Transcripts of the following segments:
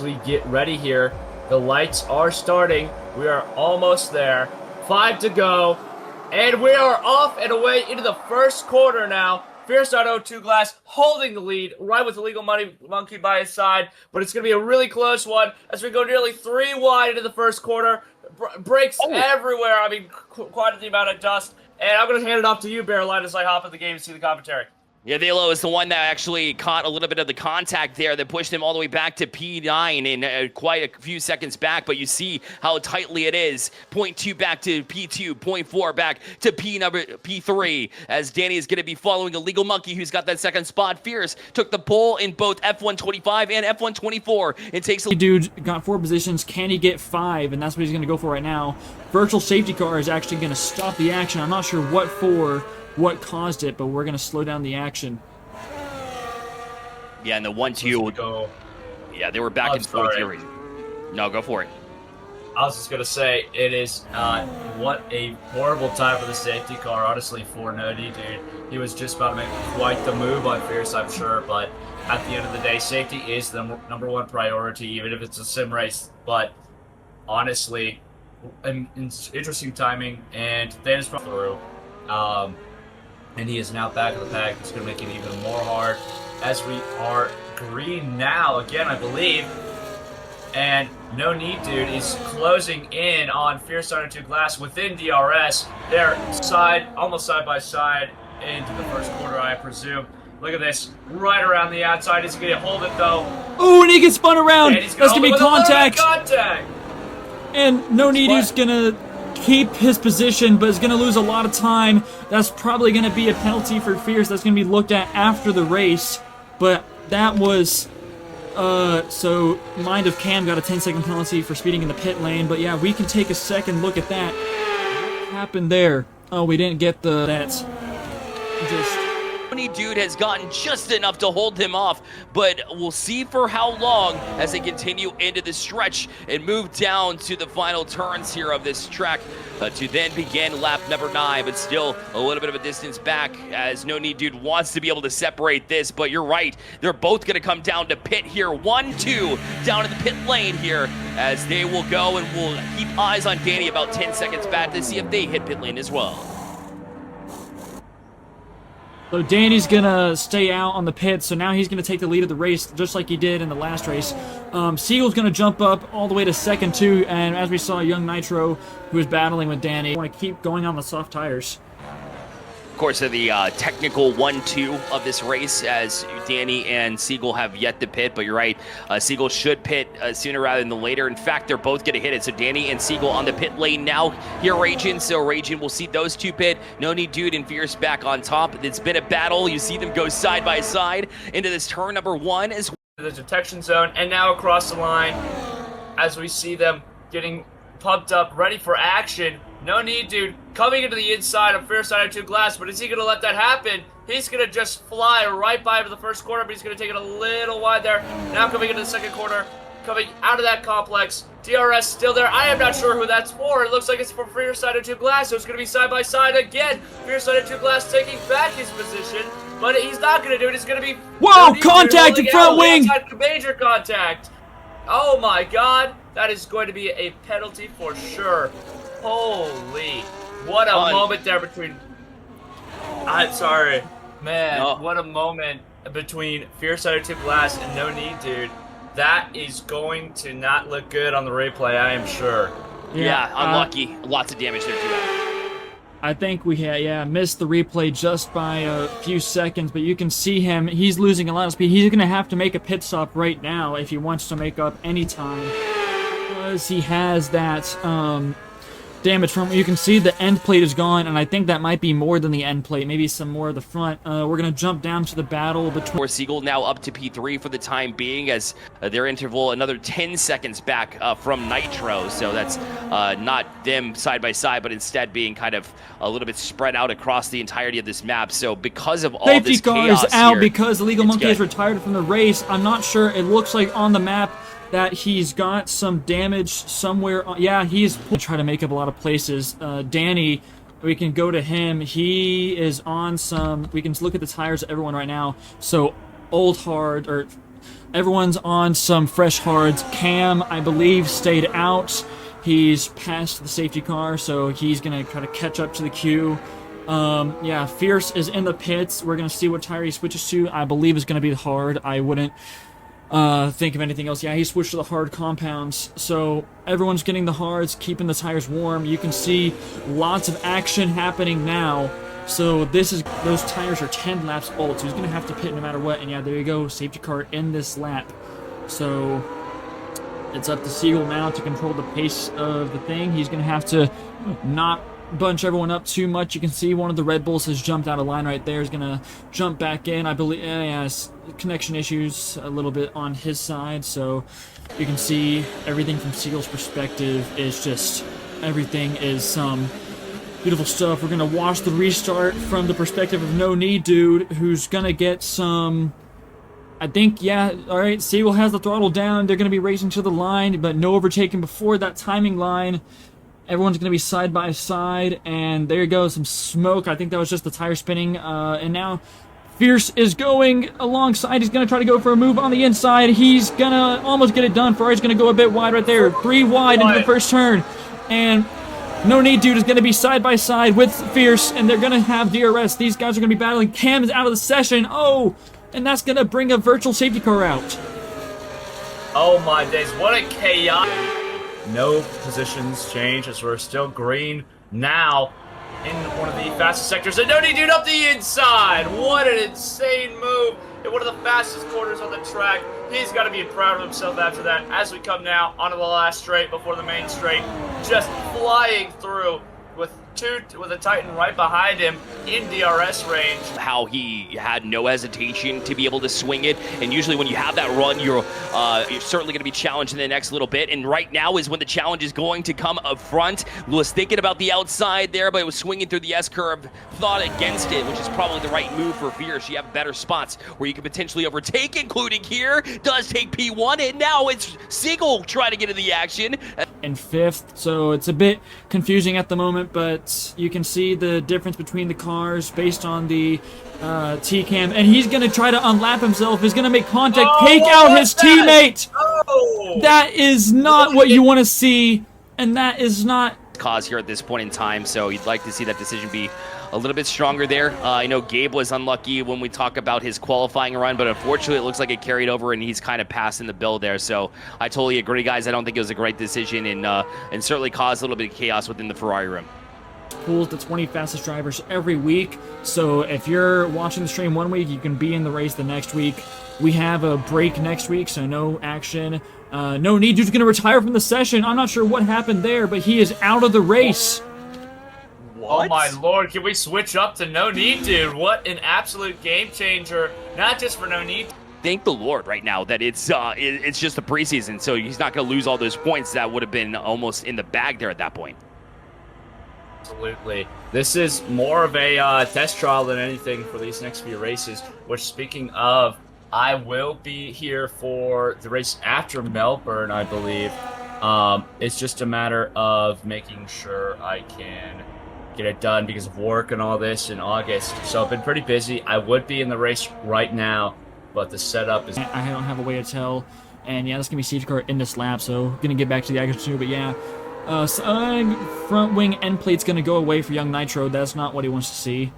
We get ready here. The lights are starting. We are almost there. 5 to go. And we are off and away into the first quarter now. Fierce.02 Glass holding the lead, right with the Legal Money Monkey by his side. But it's going to be a really close one as we go nearly 3 wide into the first quarter. Breaks everywhere. I mean, quite the amount of dust. And I'm going to hand it off to you, Bearline, as I hop in the game and see the commentary. Yeah, Velo is the one that actually caught a little bit of the contact there that pushed him all the way back to P9 in quite a few seconds back, but you see how tightly it is. 0.2 back to P2, 0.4 back to P3, as Danny is going to be following a Legal Monkey who's got that second spot. Fierce took the pole in both F125 and F124. It takes a... Dude got 4 positions. Can he get 5? And that's what he's going to go for right now. Virtual safety car is actually going to stop the action. I'm not sure what caused it, but we're going to slow down the action. Yeah, and the 1-2. Yeah, they were back and forth here. No, go for it. I was just going to say, it is what a horrible time for the safety car, honestly, for NoNeedDude. He was just about to make quite the move on Fierce, I'm sure, but at the end of the day, safety is the number one priority, even if it's a sim race. But honestly, interesting timing, and Thanos brought through. And he is now back in the pack. It's going to make it even more hard as we are green now again, I believe. And NoNeedDude is closing in on Fierce.02 Glass within DRS. They're almost side by side into the first quarter, I presume. Look at this, right around the outside. He's going to hold it though. Oh, and he gets spun around. That's going to be contact. And NoNeedDude's going to keep his position, but is going to lose a lot of time. That's probably going to be a penalty for Fierce. That's going to be looked at after the race. But that was... so Mind of Cam got a 10-second penalty for speeding in the pit lane. But yeah, we can take a second look at that. What happened there? Oh, we didn't get the... That's just... NoNeedDude has gotten just enough to hold him off, but we'll see for how long as they continue into the stretch and move down to the final turns here of this track to then begin lap number 9, but still a little bit of a distance back as NoNeedDude wants to be able to separate this. But you're right, they're both going to come down to pit here. 1-2 down in the pit lane here as they will go, and we'll keep eyes on Danny about 10 seconds back to see if they hit pit lane as well. So Danny's going to stay out on the pit, so now he's going to take the lead of the race, just like he did in the last race. Siegel's going to jump up all the way to second, too, and as we saw, Young Nitro, who was battling with Danny, want to keep going on the soft tires. Of course, the technical 1-2 of this race, as Danny and Siegel have yet to pit, but you're right, Siegel should pit sooner rather than later. In fact, they're both going to hit it, so Danny and Siegel on the pit lane now. Here, Ragin, so Ragin will see those two pit. NoNeedDude and Fierce back on top. It's been a battle. You see them go side by side into this turn number 1 as the detection zone, and now across the line as we see them getting pumped up, ready for action. NoNeedDude coming into the inside of Fierce.02 Glass, but is he going to let that happen? He's going to just fly right by to the first quarter, but he's going to take it a little wide there. Now coming into the second quarter, coming out of that complex. DRS still there. I am not sure who that's for. It looks like it's for Fierce.02 Glass, so it's going to be side by side again. Fierce.02 Glass taking back his position, but he's not going to do it. It's going to be... Whoa, contact in front wing! Major contact. Oh my god, that is going to be a penalty for sure. Holy, what a moment there between... I'm sorry, man, what a moment between Fierce.02 Glass and NoNeedDude. That is going to not look good on the replay, I am sure. Yeah, unlucky. Lots of damage there too. I think we missed the replay just by a few seconds, but you can see him. He's losing a lot of speed. He's going to have to make a pit stop right now if he wants to make up any time, because he has that damage from... You can see the end plate is gone, and I think that might be more than the end plate, maybe some more of the front. We're going to jump down to the battle between... Siegel now up to P3 for the time being, as their interval another 10 seconds back from Nitro, so that's not them side by side, but instead being kind of a little bit spread out across the entirety of this map. So because of all this chaos safety car is out here, because the Legal Monkey is retired from the race. I'm not sure. It looks like on the map that he's got some damage somewhere. Yeah, he's trying to make up a lot of places. Danny, we can go to him. He is on some... We can look at the tires of everyone right now. So, Old Hard, or everyone's on some fresh hards. Cam, I believe, stayed out. He's past the safety car, so he's going to try to catch up to the queue. Yeah, Fierce is in the pits. We're going to see what tire he switches to. I believe is going to be the hard. I wouldn't think of anything else. Yeah, he switched to the hard compounds. So everyone's getting the hards, keeping the tires warm. You can see lots of action happening now. So those tires are 10 laps old, so he's going to have to pit no matter what. And yeah, there you go, safety car in this lap. So it's up to Siegel now to control the pace of the thing. He's going to have to not bunch everyone up too much. You can see one of the Red Bulls has jumped out of line right there. He's going to jump back in. I believe, yeah, connection issues a little bit on his side. So you can see everything from Siegel's perspective is just, everything is some beautiful stuff. We're going to watch the restart from the perspective of NoNeedDude, who's going to get some... I think, yeah, alright, Siegel has the throttle down. They're going to be racing to the line, but no overtaking before that timing line. Everyone's going to be side by side, and there you go, some smoke. I think that was just the tire spinning. And now Fierce is going alongside. He's going to try to go for a move on the inside. He's going to almost get it done. Ferrari's going to go a bit wide right there. 3 wide into the first turn. And NoNeedDude is going to be side by side with Fierce, and they're going to have DRS. These guys are going to be battling. Cam is out of the session. Oh! And that's going to bring a virtual safety car out. Oh my days, what a chaos. No positions change as we're still green now in one of the fastest sectors. And NoNeedDude up the inside. What an insane move in one of the fastest corners on the track. He's got to be proud of himself after that. As we come now onto the last straight before the main straight, just flying through with a Titan right behind him in DRS range. How he had no hesitation to be able to swing it, and usually when you have that run, you're certainly going to be challenged in the next little bit, and right now is when the challenge is going to come up front. Was thinking about the outside there, but it was swinging through the S-curve, thought against it, which is probably the right move for Fierce. You have better spots where you can potentially overtake, including here. Does take P1, and now it's Siegel trying to get in the action. In 5th, so it's a bit confusing at the moment, but you can see the difference between the cars based on the T-cam, and he's going to try to unlap himself. He's going to make contact, take out his teammate. That is not what you want to see, and that is not cause here at this point in time, so you'd like to see that decision be a little bit stronger there. I know Gabe was unlucky when we talk about his qualifying run, but unfortunately it looks like it carried over and he's kind of passing the bill there. So I totally agree, guys. I don't think it was a great decision, and certainly caused a little bit of chaos within the Ferrari room. Pulls the 20 fastest drivers every week, so if you're watching the stream one week, you can be in the race the next week. We have a break next week, so no action. NoNeedDude's going to retire from the session. I'm not sure what happened there, but he is out of the race. What? Oh my lord, can we switch up to NoNeedDude? What an absolute game changer, not just for NoNeedDude. Thank the Lord right now that it's just the preseason, so he's not going to lose all those points that would have been almost in the bag there at that point. Absolutely. This is more of a test trial than anything for these next few races, which, speaking of, I will be here for the race after Melbourne, I believe. It's just a matter of making sure I can get it done because of work and all this in August. So I've been pretty busy. I would be in the race right now, but the setup is... I don't have a way to tell. And yeah, that's going to be safety car in this lap, so going to get back to the action too, but yeah. Front wing end plate's going to go away for Young Nitro. That's not what he wants to see.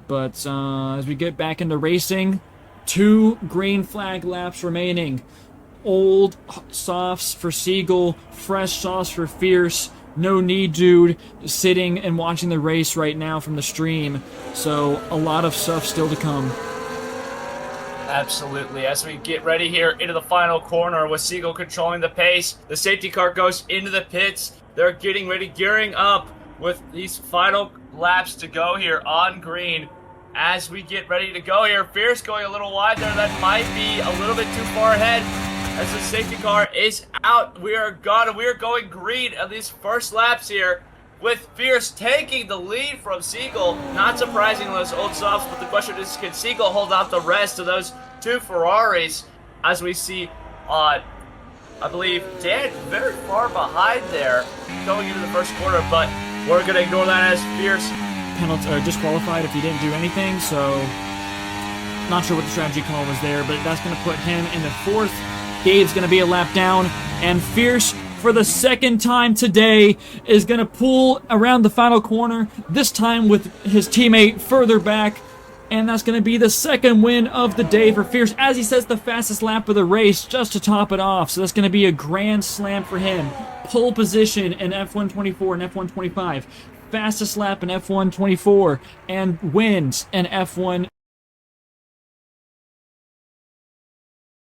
But as we get back into racing, 2 green flag laps remaining. Old softs for Siegel, fresh softs for Fierce. NoNeedDude sitting and watching the race right now from the stream. So a lot of stuff still to come. Absolutely. As we get ready here into the final corner with Siegel controlling the pace, the safety car goes into the pits. They're getting ready, gearing up with these final laps to go here on green. As we get ready to go here, Fierce going a little wide there. That might be a little bit too far ahead as the safety car is out. We are gone. We are going green at these first laps here with Fierce taking the lead from Siegel. Not surprising those old softs, but the question is, can Siegel hold out the rest of those 2 Ferraris as we see I believe Dan very far behind there going into the first quarter, but we're going to ignore that as Fierce penalty or disqualified if he didn't do anything, so Not sure what the strategy call was there, but that's going to put him in the 4th. Gabe's going to be a lap down, and Fierce, for the 2nd time today, is going to pull around the final corner, this time with his teammate further back, and that's going to be the 2nd win of the day for Fierce, as he sets the fastest lap of the race just to top it off. So that's going to be a grand slam for him. Pole position in F124 and F125. Fastest lap in F124, and wins in F1